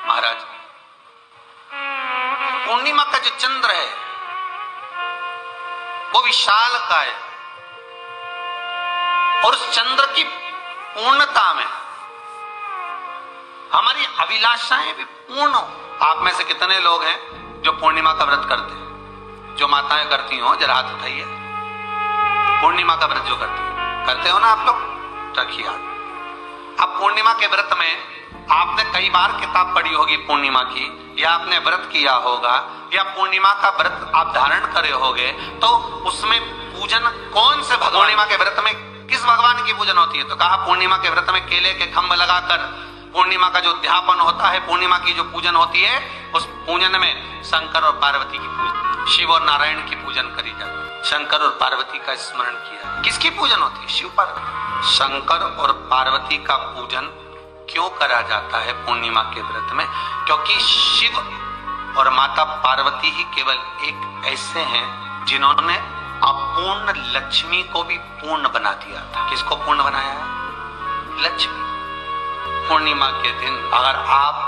महाराज, पूर्णिमा का जो चंद्र है वो विशाल का है और उस चंद्र की पूर्णता में हमारी अभिलाषाएं भी पूर्ण हो। आप में से कितने लोग हैं जो पूर्णिमा का व्रत करते हैं? जो माताएं करती हो जरा हाथ उठाइए। पूर्णिमा का व्रत जो करते हो ना आप लोग, रखिए हाथ। अब पूर्णिमा के व्रत में आपने कई बार किताब पढ़ी होगी पूर्णिमा की, या आपने व्रत किया होगा, या पूर्णिमा का व्रत आप धारण करे होगे, तो उसमें पूजन कौन से भगवान? पूर्णिमा के व्रत में किस भगवान की पूजन होती है? तो कहा पूर्णिमा के व्रत में केले के खंभ लगाकर पूर्णिमा का जो उद्यापन होता है, पूर्णिमा की जो पूजन होती है, उस पूजन में शंकर और पार्वती की पूजन, शिव और नारायण की पूजन करी जाती है। शंकर और पार्वती का स्मरण किया। किसकी पूजन होती है? शिव पार्वती। शंकर और पार्वती का पूजन क्यों करा जाता है पूर्णिमा के व्रत में? क्योंकि शिव और माता पार्वती ही केवल एक ऐसे हैं जिन्होंने अपूर्ण लक्ष्मी को भी पूर्ण बना दिया था। किसको पूर्ण बनाया है? लक्ष्मी। पूर्णिमा के दिन अगर आप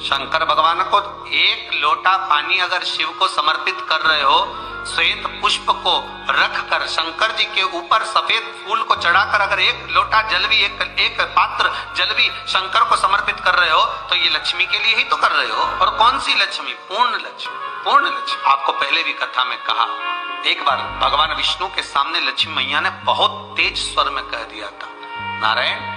शंकर भगवान को एक लोटा पानी अगर शिव को समर्पित कर रहे हो, श्वेत पुष्प को रखकर शंकर जी के ऊपर सफेद फूल को चढ़ाकर अगर एक लोटा जल भी, एक पात्र जल भी शंकर को समर्पित कर रहे हो, तो ये लक्ष्मी के लिए ही तो कर रहे हो। और कौन सी लक्ष्मी? पूर्ण लक्ष्मी। पूर्ण लक्ष्मी। आपको पहले भी कथा में कहा, एक बार भगवान विष्णु के सामने लक्ष्मी मैया ने बहुत तेज स्वर में कह दिया था, नारायण,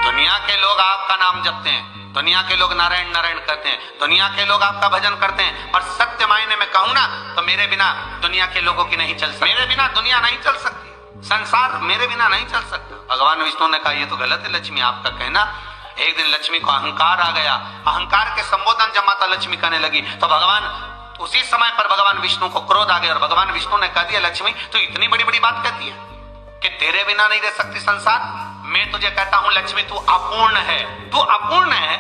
दुनिया के लोग आपका नाम जपते हैं, दुनिया के लोग नारायण नारायण कहते हैं, दुनिया के लोग आपका भजन करते हैं, और सत्य मायने में कहूं ना तो मेरे बिना दुनिया के लोगों की नहीं चल सकती, मेरे बिना दुनिया नहीं चल सकती, संसार मेरे बिना नहीं चल सकता। भगवान विष्णु ने कहा ये तो गलत है लक्ष्मी आपका कहना। एक दिन लक्ष्मी को अहंकार आ गया। अहंकार के संबोधन जब माता लक्ष्मी करने लगी तो भगवान उसी समय पर भगवान विष्णु को क्रोध आ गया और भगवान विष्णु ने कह दिया, लक्ष्मी तू इतनी बड़ी बड़ी बात कहती है कि तेरे बिना नहीं रह सकती संसार। मैं तुझे कहता हूं लक्ष्मी तू अपूर्ण है। तू अपूर्ण है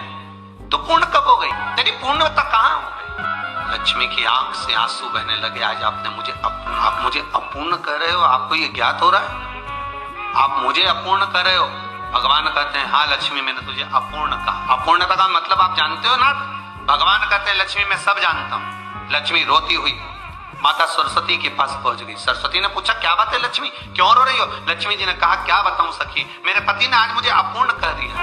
तो पूर्ण कब हो गई? तेरी पूर्णता कहां हो गई? लक्ष्मी की आंख से आंसू बहने लगे। आज आपने मुझे आप मुझे अपूर्ण कह रहे हो? आपको ये ज्ञात हो रहा है आप मुझे अपूर्ण कह रहे हो? भगवान कहते हैं हाँ लक्ष्मी मैंने तुझे अपूर्ण कहा। अपूर्णता का मतलब आप जानते हो ना? भगवान कहते हैं लक्ष्मी मैं सब जानता हूं। लक्ष्मी रोती हुई माता सरस्वती के पास पहुंच गई। सरस्वती ने पूछा क्या बात है लक्ष्मी, क्यों रो रही हो? लक्ष्मी जी ने कहा क्या बताऊं सखी, मेरे पति ने आज मुझे अपूर्ण कह दिया।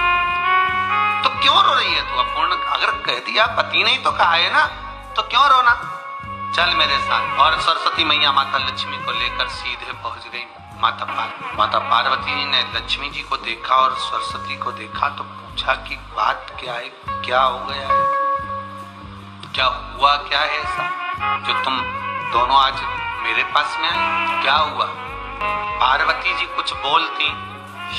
तो क्यों रो रही है तू? अपूर्ण अगर कह दिया, पति ने ही तो कहा है ना, तो क्यों रोना? चल मेरे साथ। और सरस्वती मैया माता लक्ष्मी को लेकर सीधे पहुंच गई माता पार्वती ने लक्ष्मी जी को देखा और सरस्वती को देखा तो पूछा कि बात क्या है, क्या हो गया है, क्या हुआ, क्या है ऐसा जो तुम दोनों आज मेरे पास में आए? क्या हुआ? पार्वती जी कुछ बोलती,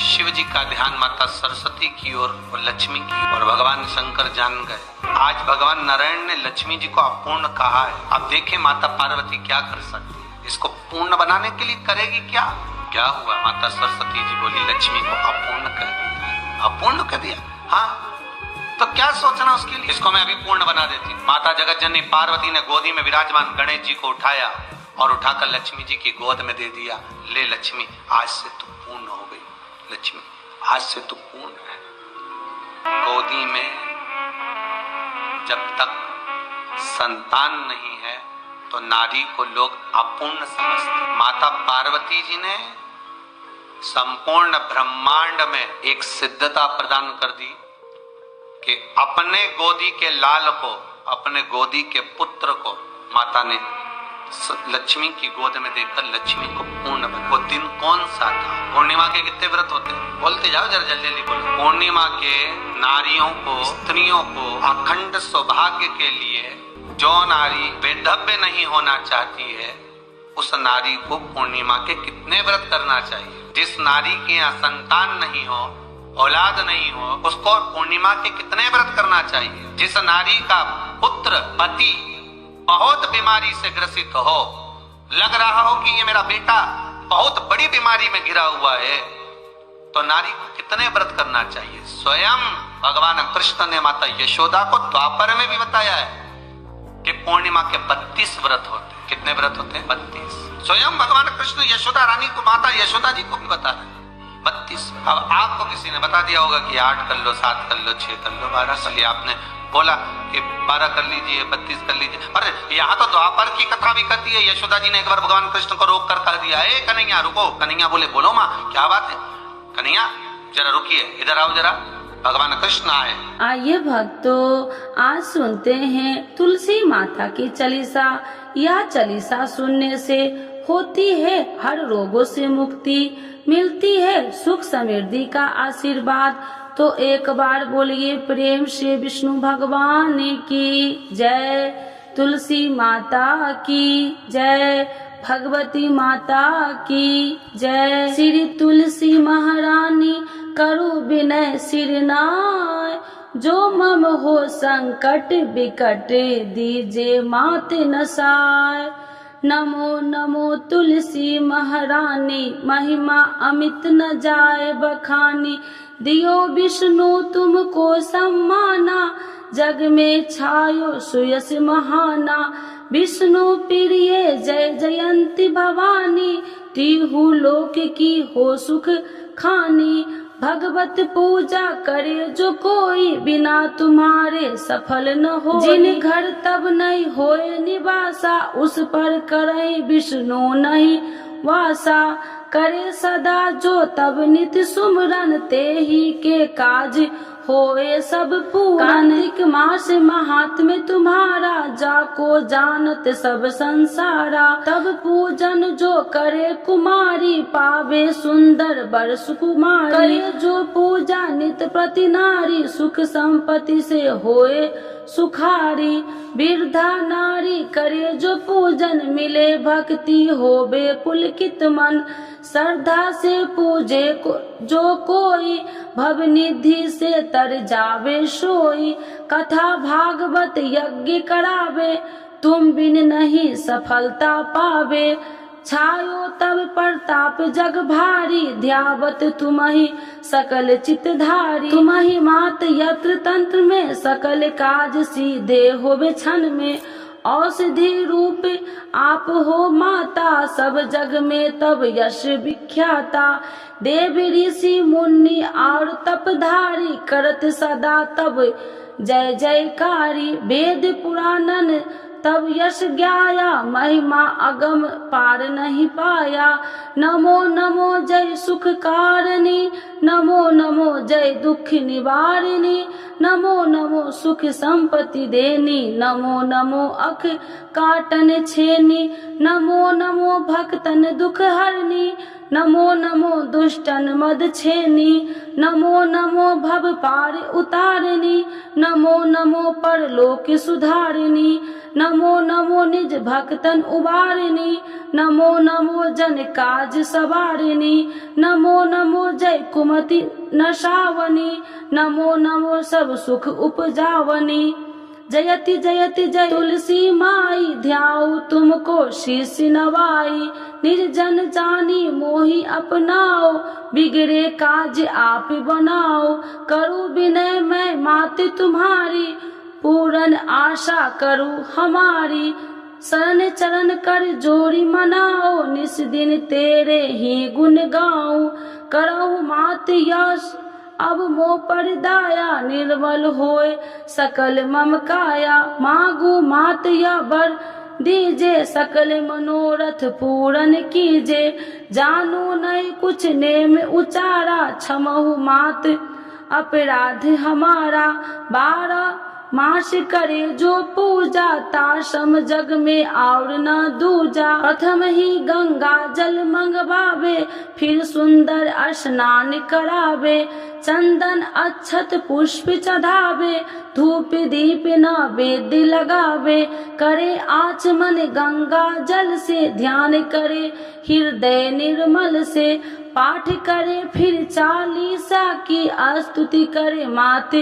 शिव जी का ध्यान माता सरस्वती की ओर और लक्ष्मी की, और भगवान शंकर जान गए आज भगवान नारायण ने लक्ष्मी जी को अपूर्ण कहा है। अब देखें माता पार्वती क्या कर सकती है, इसको पूर्ण बनाने के लिए करेगी क्या? क्या हुआ? माता सरस्वती जी बोली लक्ष्मी को अपूर्ण कर दिया। अपूर्ण कर दिया? हाँ, तो क्या सोचना उसके लिए, इसको मैं अभी पूर्ण बना देती। माता जगत जननी पार्वती ने गोदी में विराजमान गणेश जी को उठाया और उठाकर लक्ष्मी जी की गोद में दे दिया। ले लक्ष्मी आज से तू पूर्ण हो गई, लक्ष्मी आज से तू पूर्ण है। गोदी में जब तक संतान नहीं है तो नारी को लोग अपूर्ण समझते। माता पार्वती जी ने संपूर्ण ब्रह्मांड में एक सिद्धता प्रदान कर दी कि अपने गोदी के लाल को, अपने गोदी के पुत्र को माता ने लक्ष्मी की गोद में देकर लक्ष्मी को पूर्ण बना। वो दिन कौन सा था? पूर्णिमा के कितने व्रत होते हैं? बोलते जाओ जरा जल्दी जल्दी बोलो। पूर्णिमा के नारियों को, स्त्रियों को अखंड सौभाग्य के लिए जो नारी वैधव्य नहीं होना चाहती है उस नारी को पूर्णिमा के कितने व्रत करना चाहिए? जिस नारी के यहाँ संतान नहीं हो, औलाद नहीं हो, उसको पूर्णिमा के कितने व्रत करना चाहिए? जिस नारी का पुत्र पति बहुत बीमारी से ग्रसित हो, लग रहा हो कि ये मेरा बेटा बहुत बड़ी बीमारी में घिरा हुआ है, तो नारी को कितने व्रत करना चाहिए? स्वयं भगवान कृष्ण ने माता यशोदा को द्वापर में भी बताया है कि पूर्णिमा के 32 व्रत होते। कितने व्रत होते हैं? 32। स्वयं भगवान कृष्ण यशोदा रानी को, माता यशोदा जी को भी बता रहे हैं 32। अब आपको किसी ने बता दिया होगा कि 8 कर लो, 7 कर लो, 6 कर लो, 12 कर लिया, आपने बोला कि 12 कर लीजिए, 32 कर लीजिए। पर यहाँ तो द्वापर की कथा भी कहती है, यशोदा जी ने एक बार भगवान कृष्ण को रोक कर कह दिया, ए कन्हैया रुको। कन्हैया बोले बोलो माँ क्या बात है। कन्हैया जरा रुकिए, इधर आओ जरा, भगवान कृष्ण आए। आइए भक्तों, आज सुनते हैं तुलसी माता की चालीसा। यह चालीसा सुनने से होती है हर रोगों से मुक्ति, मिलती है सुख समृद्धि का आशीर्वाद। तो एक बार बोलिए प्रेम से विष्णु भगवान की जय, तुलसी माता की जय, भगवती माता की जय। श्री तुलसी महारानी करु विनय सिरनाय, जो मम हो संकट विकट दीजे मात नसाय। नमो नमो तुलसी महारानी, महिमा अमित न जाए बखानी। दियो विष्णु तुमको सम्माना, जग में छायो सुयस महाना। विष्णु प्रिय जय जयंती भवानी, तिहु लोक की हो सुख खानी। भगवत पूजा करे जो कोई, बिना तुम्हारे सफल न हो। जिन घर तब नहीं होए निवासा, उस पर करे विष्णु नहीं वासा। करे सदा जो तब नित्य सुमरन, ते ही के काज होए सब पूरन। कार्तिक मास महात्म्य तुम्हारा, जाको जानत सब संसारा। तब पूजन जो करे कुमारी, पावे सुंदर बर सुकुमारी। करे जो पूजा नित प्रति नारी, सुख संपत्ति से होए सुखारी। वृद्धा नारी करे जो पूजन, मिले भक्ति होवे पुलकित मन। श्रद्धा से पूजे जो कोई, भवनिधि से तर जावे सोई। कथा भागवत यज्ञ करावे, तुम बिन नहीं सफलता पावे। छायो तब प्रताप जग भारी, ध्यावत तुमहि सकल चितधारी। तुमहि मात यत्र तंत्र में, सकल काज सीधे होवे क्षण में। औषधि रूप आप हो माता, सब जग में तब यश विख्याता। देव ऋषि मुनि और तपधारी, करत सदा तब जय जयकारी। वेद पुराणन तब यश ज्ञाया, महिमा अगम पार नहीं पाया। नमो नमो जय सुख कारिणी, नमो नमो जय दुख निवारिणी। नमो नमो सुख संपत्ति देनी, नमो नमो अख काटन छेनी। नमो नमो भक्तन दुख हरनी, नमो नमो दुष्टन मद छेनी। नमो नमो भव पार उतारिणी, नमो नमो परलोक सुधारिणी। नमो नमो निज भक्तन उबारिणी, नमो नमो जन काज सवारिणी। नमो नमो जय कुमति नशावनी, नमो नमो सब सुख उपजावनी। जयति जयति जय तुलसी माई, ध्याऊ तुमको शीश नवाई। निर्जन जानी मोहि अपनाओ, बिगड़े काज आप बनाओ। करूँ विनय मैं मात तुम्हारी, पूरन आशा करूँ हमारी। शरण चरण कर जोड़ी मनाओ, निस दिन तेरे ही गुण गाऊं। करहु मात यश अब मोह पर दाया, निर्मल होए सकल मम काया। मांगू मात या बर दीजे, सकल मनोरथ पूरन कीजे। जानू नहीं कुछ नेम उचारा, क्षमहु मात अपराध हमारा। 12 मास करे जो पूजा, ताशम जग में और न दूजा। प्रथम ही गंगा जल मंगवावे, फिर सुंदर स्नान करावे। चंदन अक्षत पुष्प चढ़ावे, धूप दीप नैवेद्य लगावे। करे आचमन गंगा जल से, ध्यान करे हृदय निर्मल से। पाठ करे फिर चालीसा की, स्तुति करे मात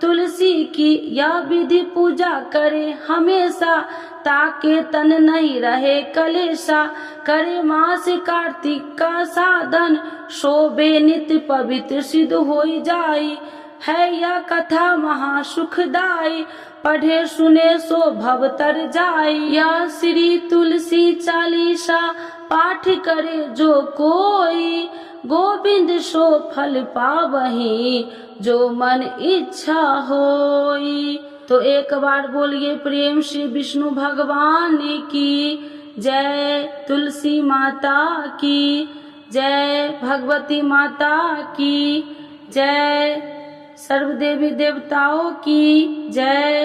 तुलसी की। यह विधि पूजा करे हमेशा, ताके तन नहीं रहे कलेशा। करे मास कार्तिक का साधन, शोभे नित्य पवित्र सिद्ध होई जाई। है यह कथा महासुखदाई, पढ़े सुने सो भव तर जाई। यह श्री तुलसी चालीसा, पाठ करे जो कोई, गोविंद सो फल पावही जो मन इच्छा होई। तो एक बार बोलिए प्रेम से विष्णु भगवान की जय, तुलसी माता की जय, भगवती माता की जय, सर्व देवी देवताओं की जय।